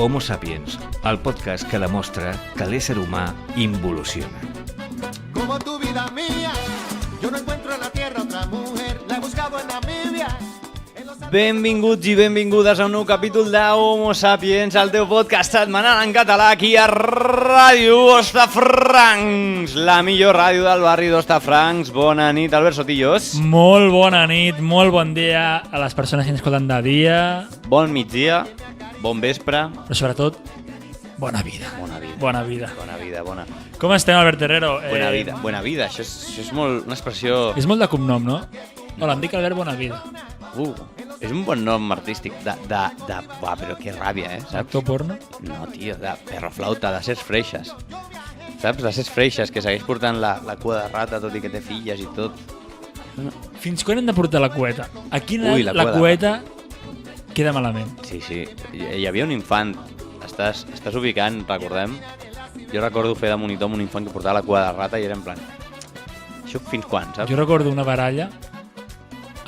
Homo Sapiens, el podcast que demostra que l'ésser humà involuciona. Como tu vida mía, yo no encuentro en la tierra otra mujer, la he buscado en Namibia. Benvinguts i benvingudes a un nou capítol de Homo Sapiens, el teu podcast setmanal en català aquí a Ràdio Hostafrancs, la millor ràdio del barri d'Hostafrancs. Bona nit, Albert Sotillos. Molt bona nit, molt bon dia a les persones que ens escolten de dia. Bon migdia, bon vespre. Però sobretot, bona vida. Bona vida. Bona vida. Bona vida, bona. Com estem, Albert Herrero? Buena vida. Això és molt una expressió... És molt de cognom, no? Hola, em dic Albert Bonavida. És un bon nom artístic Buah, però que ràbia, saps? Actor porno? No, tio, de perroflauta, de ses freixes. Saps? De ses freixes, que segueix portant la cua de rata, tot i que té filles i tot. Fins quan hem de portar la cueta? A quina Ui, la cueta queda malament? Sí. Hi havia un infant. Estàs ubicant, recordem? Jo recordo fer de monitor amb un infant que portava la cua de rata i era en plan... Això fins quan, saps? Jo recordo una baralla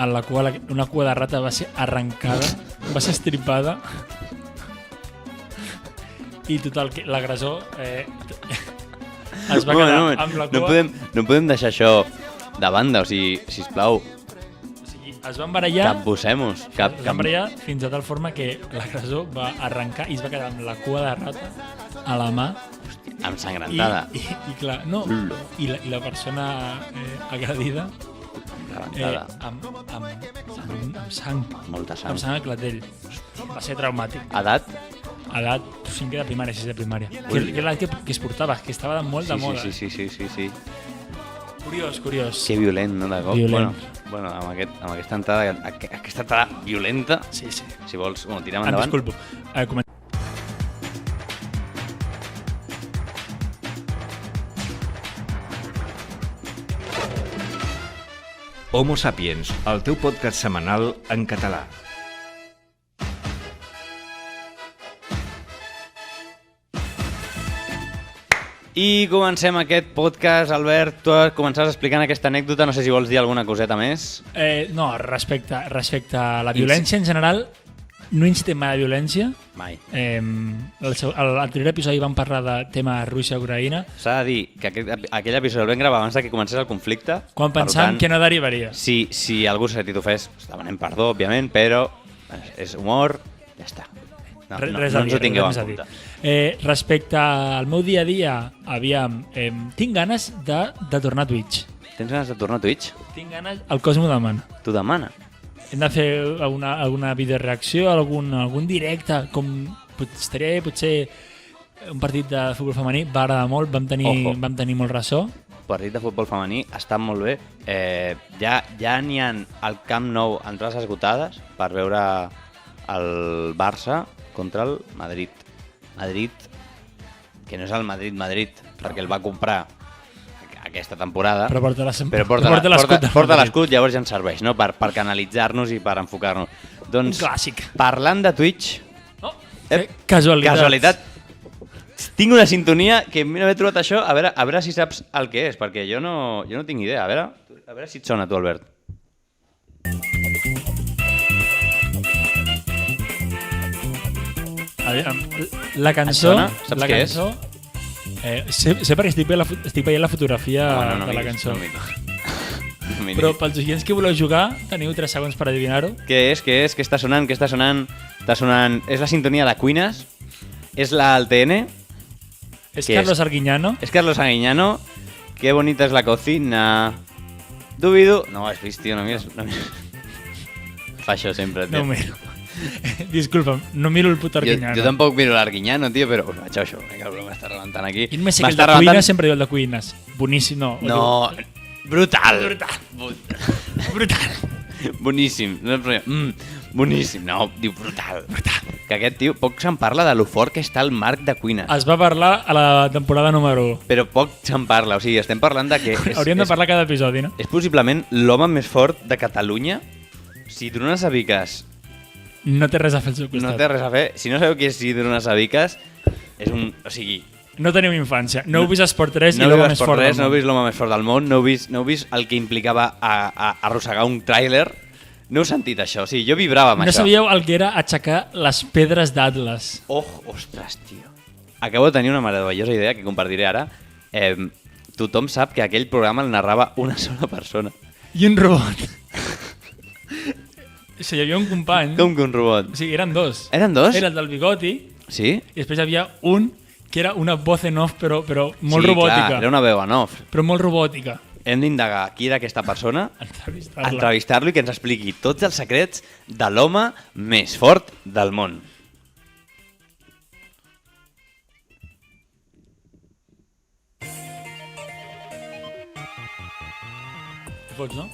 en la qual una cua de rata va ser arrencada, va ser estripada i total, l'agressor es va quedar amb la cua... No podem deixar això de banda, o sigui, sisplau, es van barallar, capbussem-nos. es van barallar fins a tal forma que l'agressor va arrencar i es va quedar amb la cua de rata a la mà. Ensangrentada. I clar, no, i la persona agredida amb sang. Molta sang. Amb sang al clatell. Va ser traumàtic. Edat? Edat 5 de primària, 6 de primària. Que es portava, que estava molt de moda. Sí. Curiós. Que violent, no? De cop. Violent. Bueno, amb aquesta entrada violenta, Sí. si vols, tirem Em endavant. disculpo. Homo Sapiens, el teu podcast setmanal en català. I comencem aquest podcast, Albert. Tu començaràs explicant aquesta anècdota, no sé si vols dir alguna coseta més. No, respecte a la violència en general, no incitem mai a la violència. Mai. A l'anterior episodi vam parlar de tema Rússia-Ucraïna. S'ha de dir que aquell episodi el vam gravar abans que comencés el conflicte. Quan pensàvem que no derivaria. Si algú s'ha sentit ofès, demanem perdó, òbviament, però és humor, ja està. No ens ho tingueu en compte. Respecte al meu dia a dia, tinc ganes de tornar a Twitch. Tens ganes de tornar a Twitch? Tinc ganes, el cos m'ho demana. T'ho demana? Hem de fer alguna videoreacció, algun directe, com estaria potser un partit de futbol femení, va agradar molt, vam tenir molt ressò. Partit de futbol femení està molt bé. Ja n'hi ha al Camp Nou entrades esgotades per veure el Barça contra el Madrid. Madrid, que no és el Madrid, perquè el va comprar aquesta temporada, però porta l'escut, llavors ja ens serveix, no? Per canalitzar-nos i per enfocar-nos. Doncs, un clàssic. Parlant de Twitch... Casualitat. Tinc una sintonia que no he trobat això, a veure si saps el que és, perquè jo no tinc idea. A veure si et sona, tu, Albert. La cançó... Saps què és? Sé perquè estic veient la fotografia de la cançó. Però pels oients que voleu jugar, teniu 3 segons per adivinar-ho. Què és? Què està sonant? Està sonant... És la sintonia de Cuines? És l'Al TN? És Carlos Arguiñano? És Carlos Arguiñano. Qué bonita es la cocina. Dubidu... No ho has vist, tio, no mires... Fa això sempre, tio. No ho miro. Disculpa'm, no miro el puto Arguiñano. Jo tampoc miro l'Arguiñano, tio, però us vaig això, que m'està rebentant aquí. I només sé que el de cuines sempre diu el de cuines. Boníssim, no. No, brutal. Brutal. Boníssim. Boníssim, no, diu brutal. Que aquest tio, poc se'n parla de lo fort que està el Marc de Cuines. Es va parlar a la temporada número 1. Però poc se'n parla, o sigui, estem parlant de que... Hauríem de parlar cada episodi, no? És possiblement l'home més fort de Catalunya. Si tu no sabies no té res a fer al seu costat. No té res a fer. Si no sabeu qui és Isidro Nasavikas, és un... O sigui... No teniu infància. No heu vist Esport 3 no i l'home heu més vist fort del no heu món. vist l'home més fort del món, no heu vist el que implicava a arrossegar un tràiler. No heu sentit això. O sigui, jo vibrava amb No això. sabíeu el que era aixecar les pedres d'Atlas. Ostres, tio. Acabo de tenir una meravellosa idea que compartiré ara. Tothom sap que aquell programa el narrava una sola persona. I un robot. O sigui, hi havia un company... Com que un robot? O sigui, eren dos. Eren dos? Era el del bigoti Sí? i després hi havia un que era una voz en off, però molt sí, robòtica. Clar, era una veu en off. Però molt robòtica. Hem d'indagar qui era aquesta persona, Entrevistar-la. entrevistar-lo i que ens expliqui tots els secrets de l'home més fort del món. Què fots, no?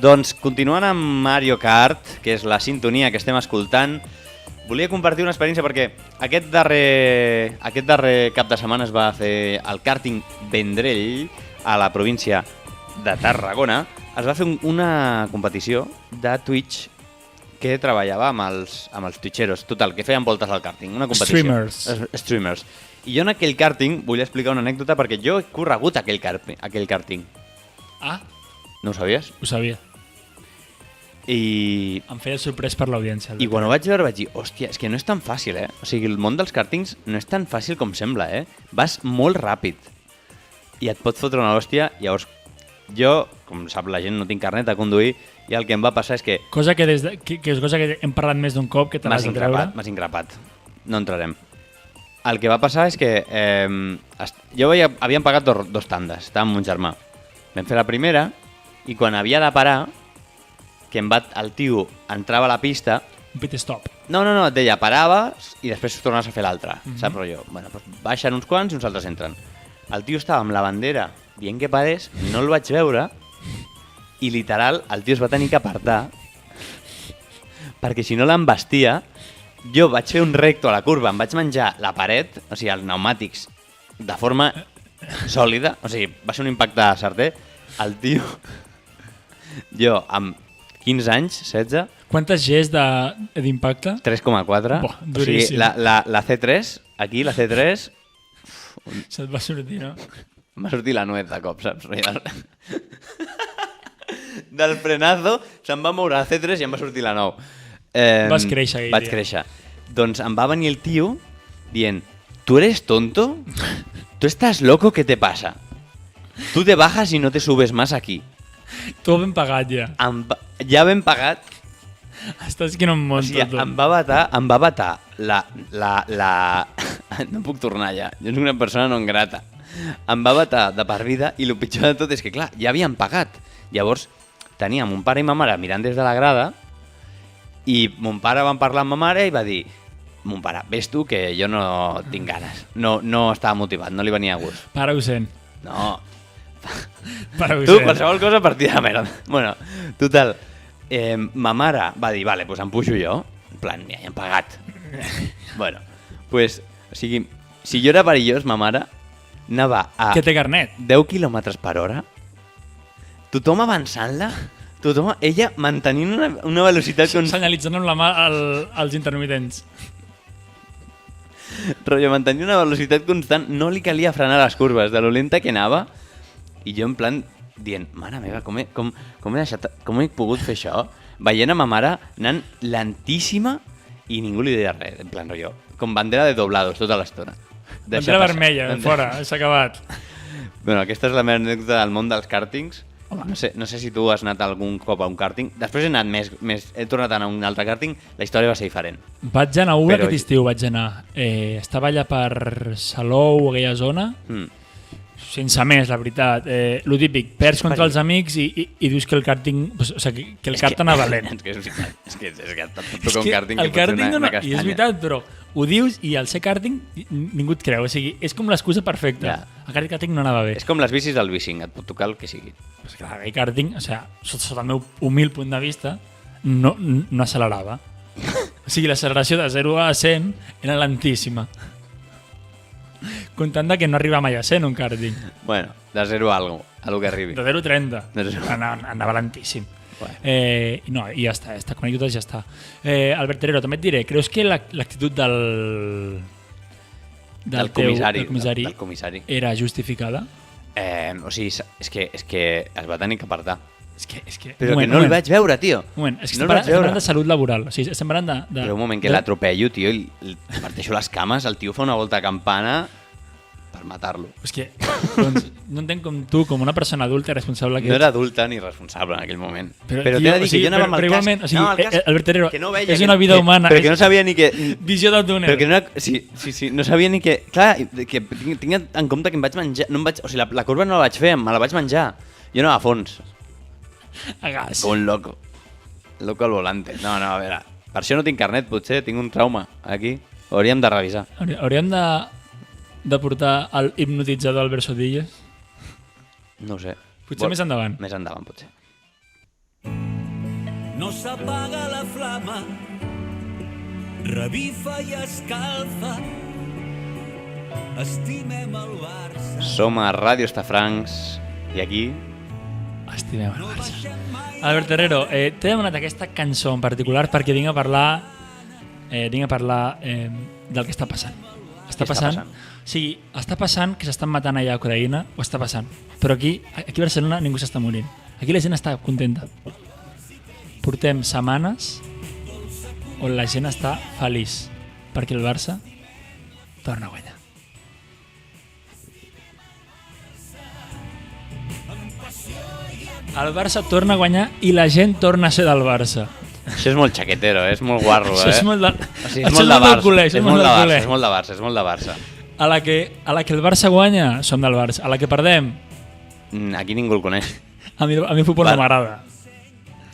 Doncs continuant amb Mario Kart, que és la sintonia que estem escoltant, volia compartir una experiència perquè aquest darrer cap de setmana es va fer el kàrting Vendrell a la província de Tarragona. Es va fer una competició de Twitch que treballava amb els twitcheros, total, que feien voltes al kàrting, una competició. Streamers. I jo en aquell kàrting vull explicar una anècdota perquè jo he corregut aquell kàrting. Ah, No ho sabies? ho sabia. I Em feia sorprès per l'audiència. I quan ho vaig veure vaig dir, hòstia, és que no és tan fàcil, eh? O sigui, el món dels càrtings no és tan fàcil com sembla, eh? Vas molt ràpid i et pot fotre una hòstia. Llavors, jo, com sap la gent, no tinc carnet de conduir i el que em va passar és que Cosa que, que és cosa que hem parlat més d'un cop, que te l'has de treure. m'has increpat. No entrarem. El que va passar és que havíem pagat dos tandes, estava amb mon germà. Vam fer la primera i quan havia de parar, que el tio entrava a la pista. Un pit stop. No, et deia, paraves i després tornaves a fer l'altra, saps, rotllo? Bueno, doncs baixen uns quants i uns altres entren. El tio estava amb la bandera dient que parés, no el vaig veure i literal el tio es va tenir que apartar perquè si no l'embestia. Jo vaig fer un recto a la curva, em vaig menjar la paret, o sigui, els pneumàtics, de forma sòlida, o sigui, va ser un impacte certer. El tio, jo amb 15 anys, 16, Quantes Gs d'impacte? 3,4. Buah, O sigui, duríssim. la C3, aquí, la C3, Se't va sortir, no? m'ha sortit la nuez de cop, saps? Del frenazo se'm va moure la C3 i em va sortir la 9. Vas créixer aquell Vaig dia. créixer. Doncs em va venir el tio dient, ¿tú eres tonto? ¿Tú estás loco? ¿Qué te pasa? Tú te bajas y no te subes más aquí. T'ho ben pagat ja. Ja ben pagat. Estàs que no em O monto sigui, tot. em va batar la... No puc tornar ja, jo soc una persona non grata. Em va batar de per vida i el pitjor de tot és que, clar, ja havien pagat. Llavors, teníem mon pare i ma mare mirant des de la grada i mon pare van parlar amb ma mare i va dir, mon pare, ves tu que jo no tinc ganes. No estava motivat, no li venia a gust. Pare ho sent. No, Pare ho tu, sent. qualsevol cosa per tirar merda. Bueno, total, ma mare va dir, vale, pues em pujo jo. En plan, ja hem pagat. Bueno, pues, o sigui, si jo era perillós, ma mare anava a Que té carnet. 10 km per hora, tothom avançant-la, ella mantenint una velocitat Senyalitzant amb la mà als intermitents. mantenint una velocitat constant, no li calia frenar les curves, de lo lenta que anava, i jo en plan dient, mare meva, com he pogut fer això? Veient a ma mare anant lentíssima i ningú li deia res, en plan rotllo, com bandera de doblados tota l'estona. Bandera vermella, fora, s'ha acabat. Bueno, aquesta és la meva anècdota del món dels càrtings. No sé si tu has anat algun cop a un càrting. Després he anat he tornat a anar a un altre càrting, la història va ser diferent. Vaig anar a un Però- aquest estiu, vaig anar. Estava allà per Salou, aquella zona, sense més, la veritat. Lo típic, perds contra els amics i dius que el càrting... O sigui, que el kart anava lent. És que et pot És tocar un que càrting el que pot ser càrting una I és castanya. veritat, però ho dius i al ser càrting ningú et creu. O sigui, és com l'excusa perfecta. Ja. El càrting no anava bé. És com les bicis del bicing, et pot tocar el que sigui. Pues clar, aquell càrting, o sigui, sota el meu humil punt de vista, no accelerava. O sigui, l'acceleració de 0 a 100 era lentíssima. Comptant que no arriba mai a 100 un càrting. Bueno, de 0 a algo, a lo que arribi. De 0 a 30. De 0. Anava lentíssim. No, i ja està, com a anècdota ja està. Albert Terrero, també et diré, creus que l'actitud del comissari era justificada? O sigui, és que es va tenir que apartar. És que Però que no el vaig veure, tio. Un moment, és que no estem parlant de salut laboral. O sigui, estem parlant de... Però un moment, que l'atropello, tio, i li parteixo les cames, el tio fa una volta a campana per matar-lo. És que doncs, no entenc com tu, com una persona adulta i responsable que No era adulta ni responsable en aquell moment. Però t'he de dir que jo anava amb el casc. O sigui, el casc Albert Terrero, que no veia és una vida humana. Però que no sabia ni que... Visió del túnel. Però que no era... Sí, no sabia ni que... Clar, que tinc en compte que em vaig menjar... No em vaig, o sigui, la curva no la vaig fer, me la vaig menjar. Jo anava a fons. A gas. Un loco. Loco al volante. No, a veure. Per això no tinc carnet, potser. Tinc un trauma aquí. Ho hauríem de revisar. Hauríem de portar el hipnotitzador Albert Sodilles? No ho sé. Potser més endavant. Més endavant, potser. No s'apaga la flama, revifa i escalfa. Estimem el Barça. Som a Ràdio Estafrancs i aquí... Estimem el Barça. Albert Terrero, t'he demanat aquesta cançó en particular perquè vinc a parlar del que està passant. Està passant? Sí, està passant que s'estan matant allà a Ucraïna, ho està passant. Però aquí a Barcelona ningú s'està morint. Aquí la gent està contenta. Portem setmanes on la gent està feliç perquè el Barça torna a guanyar. El Barça torna a guanyar i la gent torna a ser del Barça. Això és molt xaquetero, és molt guarro, Això és molt de... O sigui, és molt de Barça. És molt de Barça. A la que el Barça guanya, som del Barça. A la que perdem... Aquí ningú el coneix. A mi el futbol no m'agrada.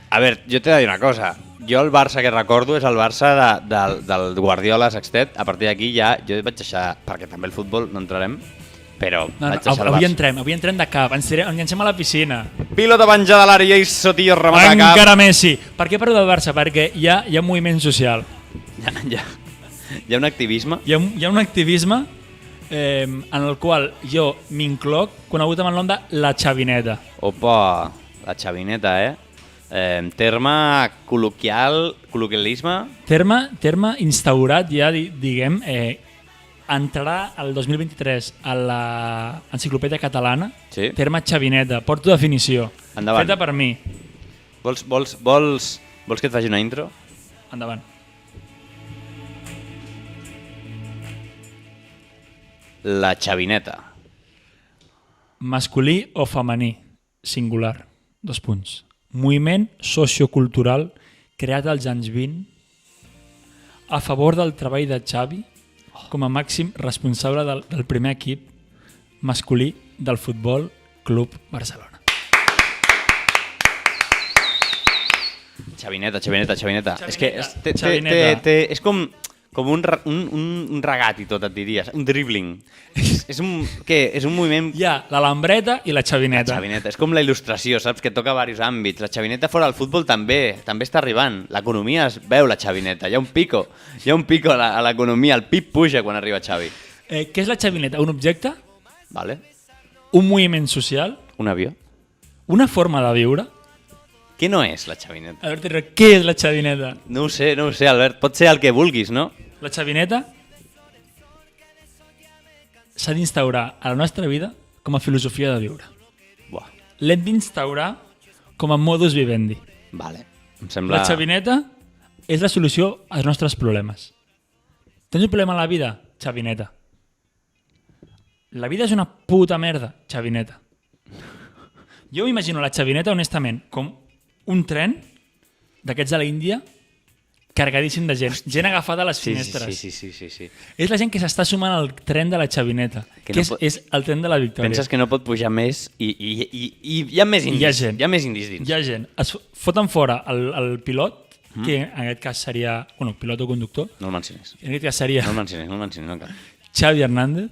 A veure, jo t'he de dir una cosa. Jo el Barça que recordo és el Barça del Guardiola Sextet. A partir d'aquí ja jo vaig deixar, perquè també el futbol no entrarem, però vaig deixar el Barça. Avui entrem de cap, ens llancem a la piscina. Pilota penjada a l'àrea i Sotillo remata a cap. Encara Messi. Per què parlo del Barça? Perquè hi ha un moviment social. Hi ha un activisme. Hi ha un activisme en el qual jo m'incloc, conegut amb el nom de la Xavineta. Opa, la Xavineta, terme col·loquialisme. Terme instaurat ja, diguem, entrarà el 2023 a l'enciclopèdia catalana. Sí. Terme Xavineta, porto definició. Endavant. Feta per mi. Vols que et faci una intro? Endavant. La Xavineta. Masculí o femení, singular, 2 punts. Moviment sociocultural creat als anys 20 a favor del treball de Xavi com a màxim responsable del primer equip masculí del Futbol Club Barcelona. Xavineta. És que és com un regat i tot, et diries. Un dribbling. És un moviment... Hi ha la lambreta i la Xavineta. La Xavineta. És com la il·lustració, saps? Que toca diversos àmbits. La Xavineta fora del futbol també està arribant. L'economia es veu, la Xavineta. Hi ha un pico a l'economia. El PIB puja quan arriba Xavi. Què és la Xavineta? Un objecte? Vale. Un moviment social? Un avió. Una forma de viure? Què no és la Xavineta? Albert, què és la Xavineta? No ho sé, Albert. Pot ser el que vulguis, no? La Xavineta s'ha d'instaurar a la nostra vida com a filosofia de viure. Buah. L'hem d'instaurar com a modus vivendi. Vale. Em sembla... La Xavineta és la solució als nostres problemes. Tens un problema a la vida? Xavineta. La vida és una puta merda? Xavineta. Jo m'imagino la Xavineta, honestament, com un tren d'aquests de l'Índia cargadíssim de gent. Gent agafada a les finestres. Sí. És la gent que s'està sumant al tren de la Xavineta, que no és el tren de la victòria. Penses que no pot pujar més i hi ha més indis. Hi ha gent. Hi ha més indis dins. Hi ha gent. Es foten fora el pilot, que en aquest cas seria... Bueno, pilot o conductor. No el menciones. En aquest cas seria... No el menciones, no cal. Xavi Hernández.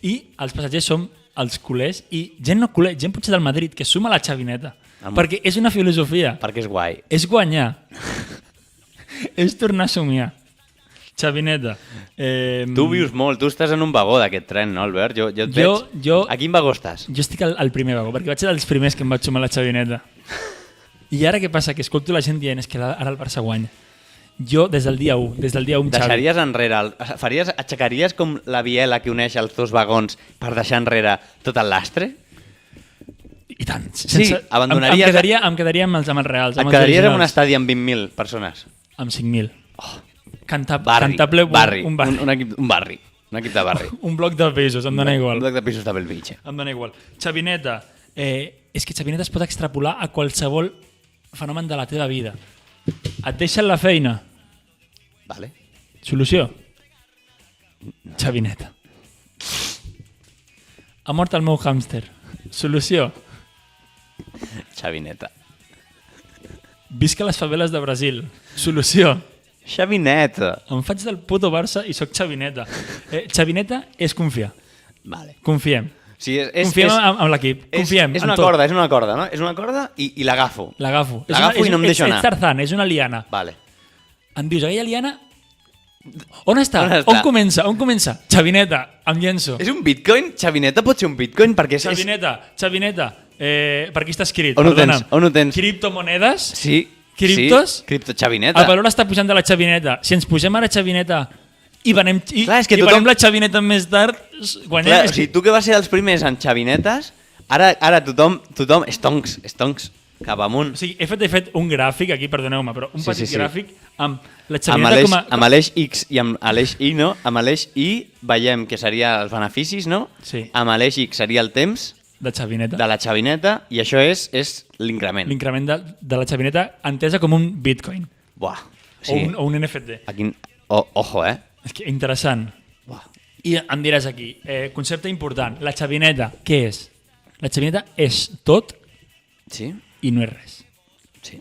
I els passatgers som els culers i gent no culer, gent potser del Madrid, que suma la Xavineta. Perquè és una filosofia. Perquè és guai. És guanyar. És tornar a somiar. Xavineta. Tu vius molt, tu estàs en un vagó d'aquest tren, no, Albert? Jo et veig. A quin vagó estàs? Jo estic al primer vagó, perquè vaig ser dels primers que em vaig sumar la Xavineta. I ara què passa? Que escolto la gent dient és que ara el Barça guanya. Jo, des del dia 1, Xavi. Deixaries enrere, aixecaries com la biela que uneix els dos vagons per deixar enrere tot el lastre? I tant. Sí, abandonaries... Em quedaria amb els reals. Et quedaries en un estadi amb 20.000 persones? Amb 5.000. Cantable, barri. un barri. Un equip de barri. Un bloc de pisos, em dóna igual. Un bloc de pisos de Belvitge. Em dóna igual. Xavineta. És que Xavineta es pot extrapolar a qualsevol fenomen de la teva vida. Et deixen la feina. Vale. Solució? Xavineta. Ha mort el meu hàmster. Solució? Xavineta. Visca les faveles de Brasil. Solució? Xavineta. Em faig del puto Barça i sóc Xavineta. Xavineta és confiar. Vale. Confiem. Sí, Confiem amb l'equip. Confiem és en una tot. corda, és una corda, no? És una corda i l'agafo. L'agafo. L'agafo i no em deixo anar. És Tarzan, és una liana. Vale. Em dius, aquella liana... On està? On està? On comença? Xavineta, em llenço. És un bitcoin? Xavineta pot ser un bitcoin? Perquè Xavineta, per aquí està escrit. On ho tens? Criptomonedes? Sí. Criptos? Sí, cripto Xavineta. El valor està pujant de la Xavineta. Si ens pugem ara Xavineta i venem, Clar, és que tothom... venem la Xavineta més tard, guanyem. Clar, o sigui, tu que vas ser els primers en Xavinetes, ara tothom estoncs, cap amunt. O sigui, he fet un gràfic aquí, perdoneu-me, però un petit gràfic amb la Amb Xavineta com a... amb l'eix X i amb l'eix Y, no? Amb l'eix Y veiem que seria els beneficis, no? Sí. Amb l'eix X seria el temps de Xavineta. de la Xavineta i això és l'increment. L'increment de la Xavineta entesa com un bitcoin. Buah. O un NFT. Aquí... Ojo, eh? És que interessant. Buah. I em diràs aquí, concepte important, la Xavineta, què és? La Xavineta és tot Sí? i no és res. Sí.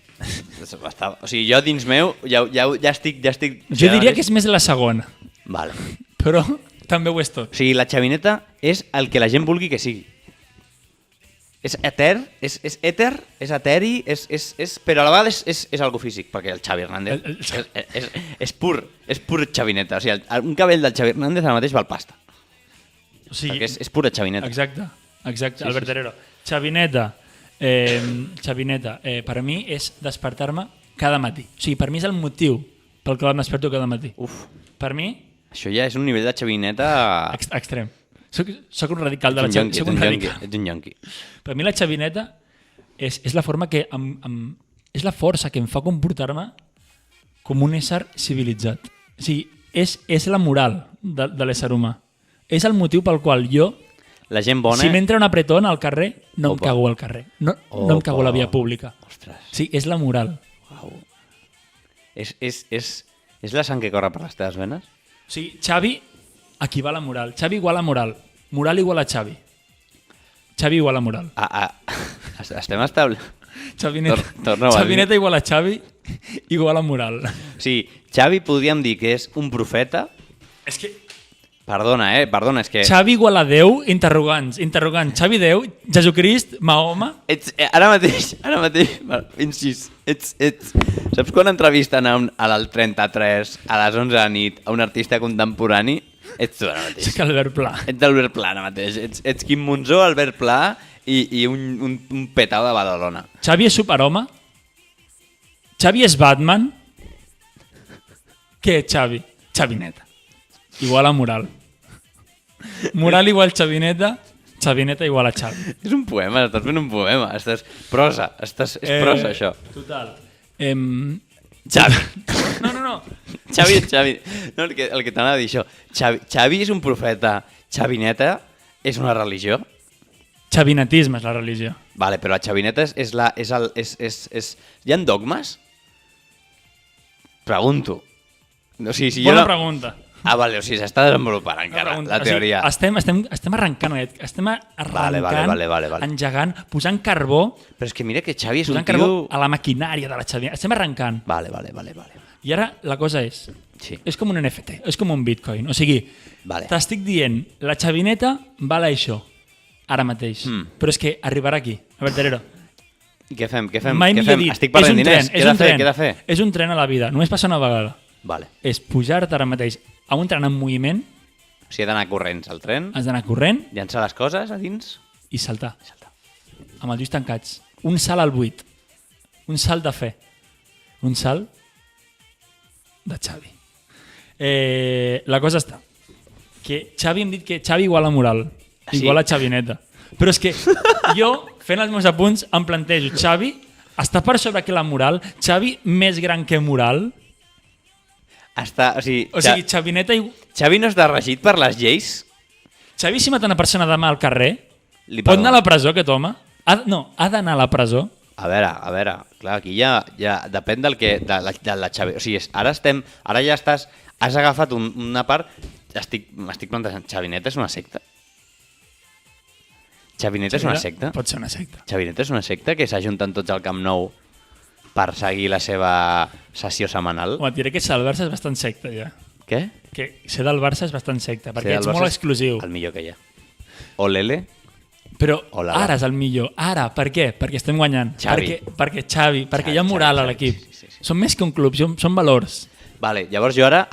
O sigui, jo dins meu ja estic... Jo diria que és més la segona, Vale. però també ho és tot. O sigui, la Xavineta és el que la gent vulgui que sigui. És èter, és èter, és eteri, però a la vegada és algo físic, perquè el Xavi Hernández és pur Xavineta. O sigui, un cabell del Xavi Hernández ara mateix val pasta. O sigui, Perquè és pura Xavineta. Exacte, Sí, Albert sí. Herrero. Xavineta, per a mi és despertar-me cada matí. O sigui, per mi és el motiu pel qual em desperto cada matí. Uf, Per mi, això ja és un nivell de Xavineta... extrem. Soc un radical de la Ets un Xavineta. yonqui, ets un yonqui. Per mi la Xavineta és la forma que és la força que em fa comportar-me com un ésser civilitzat. O sigui, és la moral de l'ésser humà. És el motiu pel qual jo, La gent bona... si m'entra un apretón al carrer, no em Opa. cago al carrer. No em cago a la via pública. Ostres, Sí, és la moral. uau. És la sang que corre per les teves venes? O sigui, Xavi equival a moral. Xavi igual a moral. Moral igual a Xavi. Xavi igual a moral. Estem establerts... Xavineta, Torna-ho a dir. Xavineta igual a Xavi igual a moral. O sigui, Xavi podríem dir que és un profeta... És que Perdona, és que... Xavi igual a Déu, interrogants. Xavi Déu, Jesucrist, Mahoma... Ara mateix, incís, saps quan entrevisten a l'Alt 33 a les 11 de la nit a un artista contemporani? Ets tu ara mateix. És que Albert Pla. Ets Albert Pla ara mateix. Ets Quim Monzó, Albert Pla i un petau de Badalona. Xavi és superhome? Xavi és Batman? Què és Xavi? Xavineta. Igual a moral. Moral igual Xavineta, Xavineta igual a Xavi. És un poema, estàs fent un poema. És prosa, és prosa, això. Total. Xavi. No. Xavi. No, el que t'anava a dir això. Xavi és un profeta. Xavineta és una religió. Xavinetisme és la religió. Vale, però la xavineta Hi ha dogmes? Pregunto. O sigui, si Bona jo... pregunta. Vale, o sigui, s'està desenvolupant encara, la teoria. O sigui, estem arrencant, estem arrencant, Vale. engegant, posant carbó, Però és que mira que Xavi és un posant carbó tio... a la maquinària de la Xavineta. Estem arrencant. Vale. I ara la cosa és, Sí. és com un NFT, és com un bitcoin. O sigui, Vale. t'estic dient, la Xavineta val això, ara mateix. Però és que arribarà aquí, Albert Herrero. I què fem? Mai millor dit, Estic perdent diners. Què he de fer? És un tren a la vida, només passa una vegada. Vale. És pujar-te ara mateix a un tren en moviment, O sigui, he d'anar corrents al tren, has d'anar corrent llançar les coses a dins... i saltar. Amb els ulls tancats. Un salt al buit. Un salt de fe. Un salt de Xavi. La cosa està que Xavi hem dit que Xavi igual a moral, igual a Xavineta. Però és que jo, fent els meus apunts, em plantejo Xavi està per sobre que la moral, Xavi més gran que moral. O sigui, Xavineta... Xavi no està regit per les lleis? Xavi, si mata una persona demà al carrer, Li pot perdona. anar a la presó, aquest home? Ha d'anar a la presó. A veure, clar, aquí ja depèn del que, de la Xavi. O sigui, ara ja has agafat una part, m'estic plantejant, Xavineta és una secta? Xavineta és una secta? Pot ser una secta. Xavineta és una secta que s'ajunten tots al Camp Nou per seguir la seva sessió setmanal? Home, et diré que ser del Barça és bastant secta, ja. Què? Que ser del Barça és bastant secta, Ser perquè del ets Barça molt és exclusiu. El millor que hi ha. O l'Ele? Però Hola. ara és el millor. Ara, per què? Perquè estem guanyant. Xavi. Perquè Xavi, perquè hi ha moral a Xavi, l'equip. sí. Són més que un club, són valors. Vale, llavors jo ara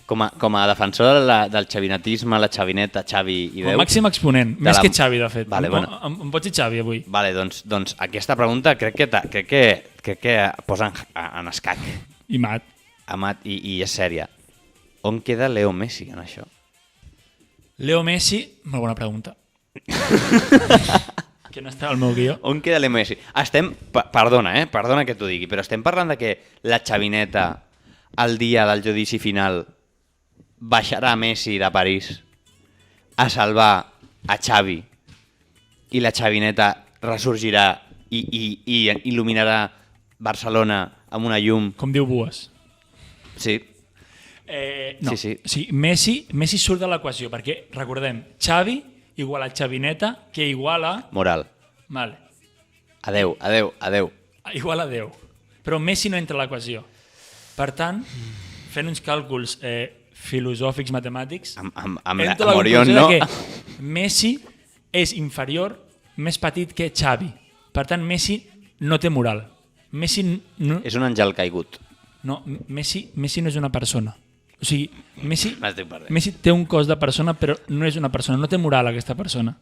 com a defensor del xavinetisme, la xavineta, Xavi i Com Déu... a màxim exponent, de més la- que Xavi, de fet. Vale, bueno. Em pots dir Xavi avui? Vale, doncs aquesta pregunta crec que posa en escac, I Mat. Amat, i és sèria. On queda Leo Messi en això? Leo Messi, molt bona pregunta. Que no està al meu guió. On queda Leo Messi? Perdona que t'ho digui, però estem parlant de que la xavineta, el dia del judici final, baixarà Messi de París a salvar a Xavi i la xavineta ressorgirà i il·luminarà Barcelona amb una llum. Com diu Bues. Sí, No. Sí. O sigui, Messi surt de l'equació, perquè, recordem, Xavi igual a Xavineta, que igual a... moral. Vale. Adeu. Igual a 10. Però Messi no entra a l'equació. Per tant, fent uns càlculs filosòfics, matemàtics, Amb entro a la Morion, conclusió no? de que Messi és inferior, més petit que Xavi. Per tant, Messi no té moral. Messi no, És un àngel caigut. Messi no és una persona. O sigui, M'estic perdent. Messi té un cos de persona, però no és una persona, no té moral aquesta persona.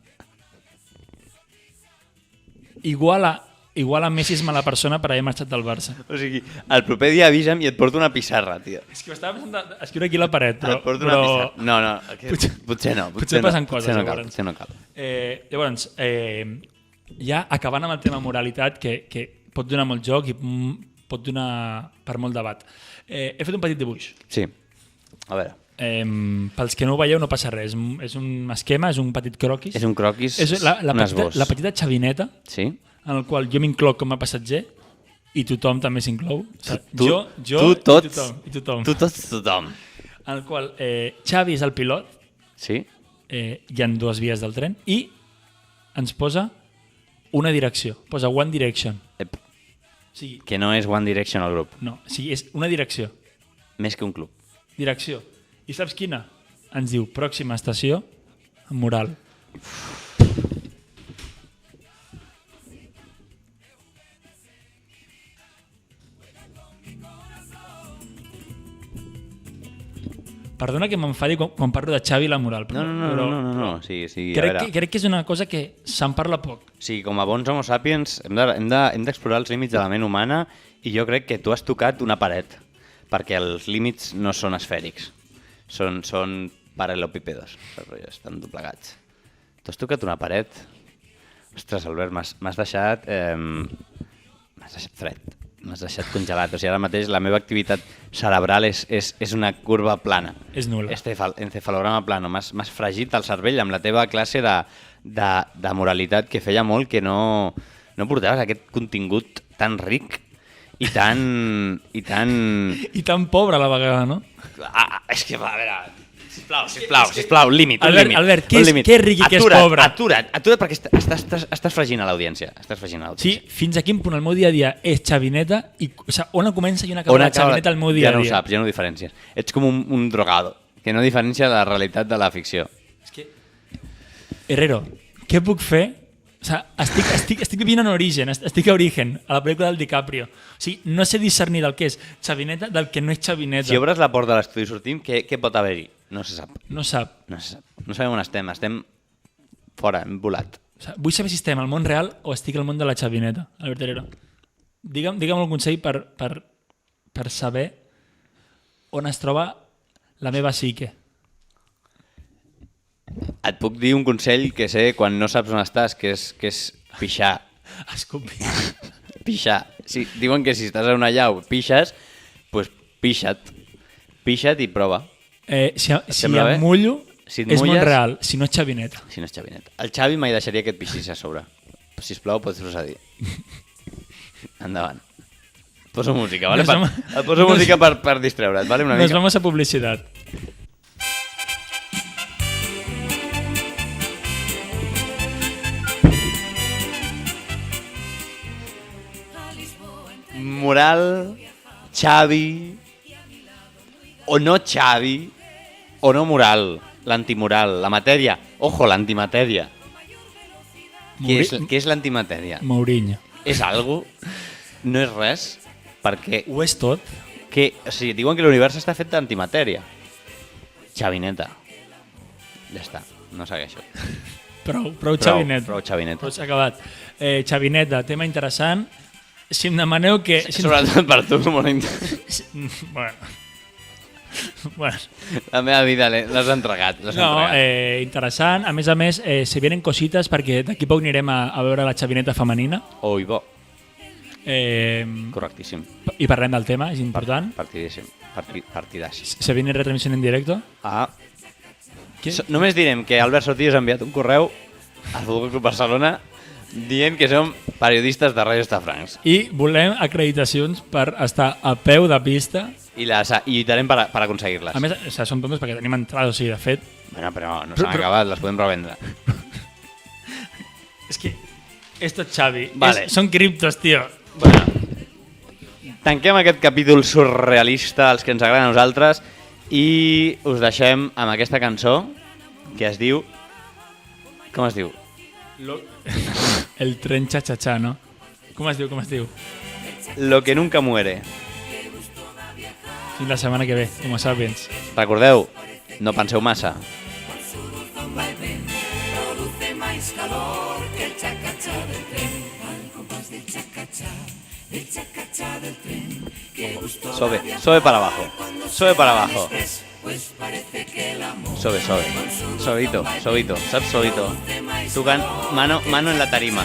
Igual a Messi és mala persona per haver marxat del Barça. O sigui, el proper dia avisa'm i et porto una pissarra, tio. És que m'estava pensant d'escriure aquí a la paret, Et porto una pissarra. No, potser no. potser passen coses, llavors. Potser no cal. Llavors, ja acabant amb el tema moralitat, que pot donar molt joc i pot donar per molt debat. He fet un petit dibuix. Sí. A veure. Pels que no ho veieu no passa res. És un esquema, és un petit croquis. És un croquis, És un esbós. la petita xavineta Sí? en el qual jo m'incloc com a passatger i tothom també s'inclou. O sigui, Tu jo tots. i tothom. Tu tots, tothom. En el qual Xavi és el pilot, Sí? hi ha dues vies del tren i ens posa una direcció. Posa One Direction. Ep, O sigui, que no és One Direction el grup. no, o sigui, és una direcció. Més que un club. Direcció. I saps quina? Ens diu pròxima estació, moral. Perdona que m'enfadi quan parlo de Xavi i la moral. Però, No. Sí, a veure. crec que és una cosa que se'n parla poc. Sí, com a bons homo sapiens hem d'explorar els límits de la ment humana i jo crec que tu has tocat una paret, perquè els límits no són esfèrics, són paral·lelepípedos, estan doblegats. Tu has tocat una paret. Ostres, Albert, m'has deixat fred, m'has deixat congelat. O sigui, ara mateix la meva activitat cerebral és una curva plana. És nul·la. Encefalograma plano. M'has fregit el cervell amb la teva classe de moralitat que feia molt que no portaves aquest contingut tan ric i tan... I tan pobre a la vegada, no? És que, a veure... Sisplau, límit, un límit. Albert, què és ric i què és pobre? Atura't, perquè estàs fregint a l'audiència. Sí, fins a quin punt el meu dia a dia és xavineta i o sigui, on comença i on acaba la xavineta el meu dia a dia? Ja no ho saps, ja no ho diferencies. Ets com un drogado, que no diferencia la realitat de la ficció. És que... Herrero, què puc fer? O sigui, estic vivint en Origen, estic a Origen, a la pel·lícula del DiCaprio. O sigui, no sé discernir del que és xavineta del que no és xavineta. Si obres la porta de l'estudi i sortim, què pot haver-hi? No se sap. No sap. No sabem on estem fora, hem volat. O sigui, vull saber si estem al món real o estic al món de la xavineta, Albert Herrero. Digue'm un consell per saber on es troba la meva psique. Et puc dir un consell que sé quan no saps on estàs, que és pixar. Escopir. Pixar. Sí, diuen que si estàs a una llau pixes, doncs pixa't. Pixa't i prova. Si sembla bé? em mullo, Si et és món mulles- real, si no és xavineta. Si no és xavinet. El Xavi mai deixaria que et pixis a sobre. Sisplau, pots procedir. Endavant. Poso música, ¿vale? Nos vamos- Et poso música per distreure't, ¿vale? Una Nos mica. vamos a publicidad. Moral, Xavi, o no Xavi, o no moral, l'antimoral, la matèria. Ojo, l'antimatèria. Què és l'antimatèria? Mourinho. És algo? No és res? Perquè Ho és tot? o sigui, diuen que l'univers està fet d'antimatèria. Xavineta. Ja està, no segueixo. Prou xavineta. Prou xavineta. Prou s'ha acabat. Xavineta, tema interessant. Si em demaneu que... Sobretot per tu, molt interessant. Bueno, La meva vida l'has entregat. no, interessant. A més, se vienen cosites perquè d'aquí poc anirem a veure la xavineta femenina. Oi, bo. I Correctíssim. parlem del tema, és important. Partidíssim. Partidàssim. Se viene retransmisión en directo. Ah, Què? només direm que Albert Sotillos ha enviat un correu al Futbol Club Barcelona dient que som periodistes de Ràdio Estafrancs. I volem acreditacions per estar a peu de pista. I lluitarem per aconseguir-les. A més, o sigui, són tontos perquè tenim entrades, o sigui, de fet... Bueno, però no s'han acabat, les podem revendre. És que... Esto es Xavi. Vale. Són criptos, tio. Bueno, tanquem aquest capítol surrealista, els que ens agrada a nosaltres, i us deixem amb aquesta cançó que es diu... Com es diu? El tren cha-cha-cha, no? Com es diu? Lo que nunca muere. Fins la setmana que ve, com a Sapiens. Recordeu, no penseu massa. Sobe para abajo. Sobe para abajo. Sobe. Sobito. ¿Sabes? Sobito. Tocant mano en la tarima.